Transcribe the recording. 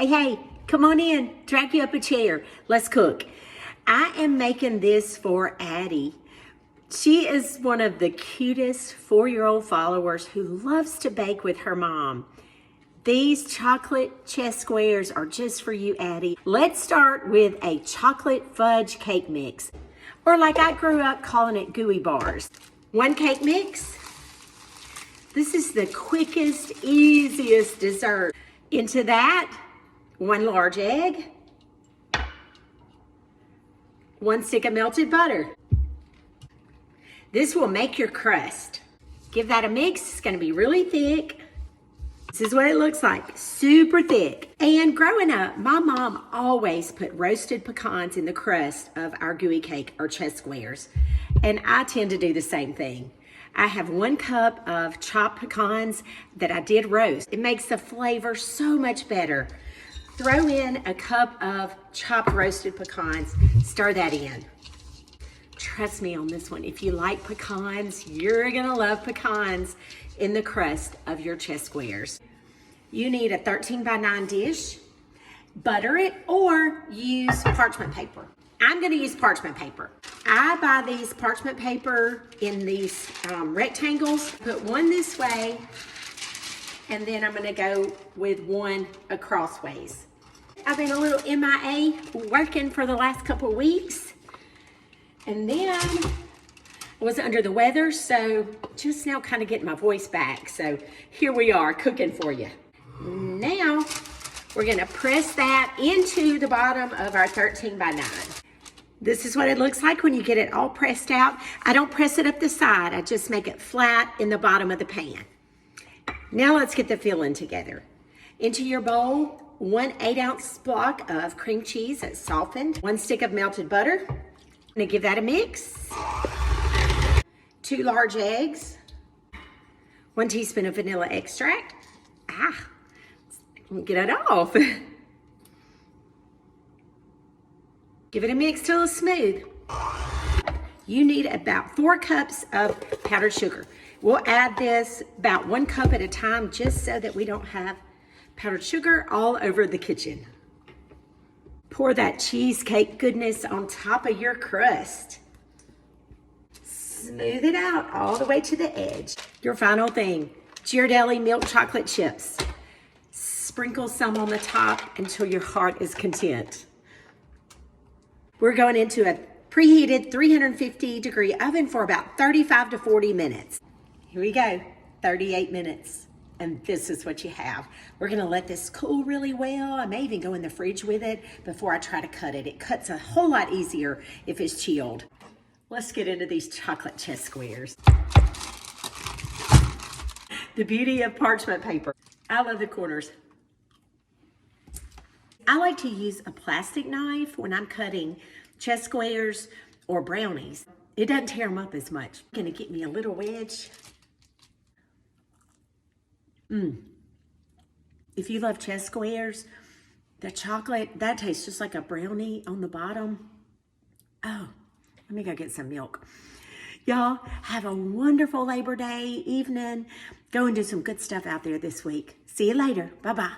Hey, come on in. Drag you up a chair. Let's cook. I am making this for Addie. She is one of the cutest 4-year-old followers who loves to bake with her mom. These chocolate chess squares are just for you, Addie. Let's start with a chocolate fudge cake mix, or like I grew up calling it, gooey bars. 1 cake mix. This is the quickest, easiest dessert. Into that, 1 large egg, 1 stick of melted butter. This will make your crust. Give that a mix. It's gonna be really thick. This is what it looks like, super thick. And growing up, my mom always put roasted pecans in the crust of our gooey cake or chess squares. And I tend to do the same thing. I have 1 cup of chopped pecans that I did roast. It makes the flavor so much better. Throw in a cup of chopped roasted pecans, stir that in. Trust me on this one, if you like pecans, you're gonna love pecans in the crust of your chess squares. You need a 13x9 dish, butter it, or use parchment paper. I'm gonna use parchment paper. I buy these parchment paper in these rectangles. Put 1 this way, and then I'm gonna go with 1 acrossways. I've been a little MIA working for the last couple weeks. And then I was under the weather, so just now kind of getting my voice back. So here we are cooking for you. Now we're gonna press that into the bottom of our 13x9. This is what it looks like when you get it all pressed out. I don't press it up the side, I just make it flat in the bottom of the pan. Now let's get the filling together. Into your bowl, 1 8-ounce block of cream cheese that's softened, 1 stick of melted butter. I'm gonna give that a mix. 2 large eggs, 1 teaspoon of vanilla extract. Get it off. Give it a mix till it's smooth. You need about 4 cups of powdered sugar. We'll add this about 1 cup at a time just so that we don't have powdered sugar all over the kitchen. Pour that cheesecake goodness on top of your crust. Smooth it out all the way to the edge. Your final thing, Ghirardelli milk chocolate chips. Sprinkle some on the top until your heart is content. We're going into a preheated 350-degree oven for about 35 to 40 minutes. Here we go, 38 minutes. And this is what you have. We're gonna let this cool really well. I may even go in the fridge with it before I try to cut it. It cuts a whole lot easier if it's chilled. Let's get into these chocolate chess squares. The beauty of parchment paper. I love the corners. I like to use a plastic knife when I'm cutting chess squares or brownies. It doesn't tear them up as much. I'm gonna get me a little wedge. If you love chess squares, the chocolate, that tastes just like a brownie on the bottom. Oh, let me go get some milk. Y'all have a wonderful Labor Day evening. Go and do some good stuff out there this week. See you later. Bye-bye.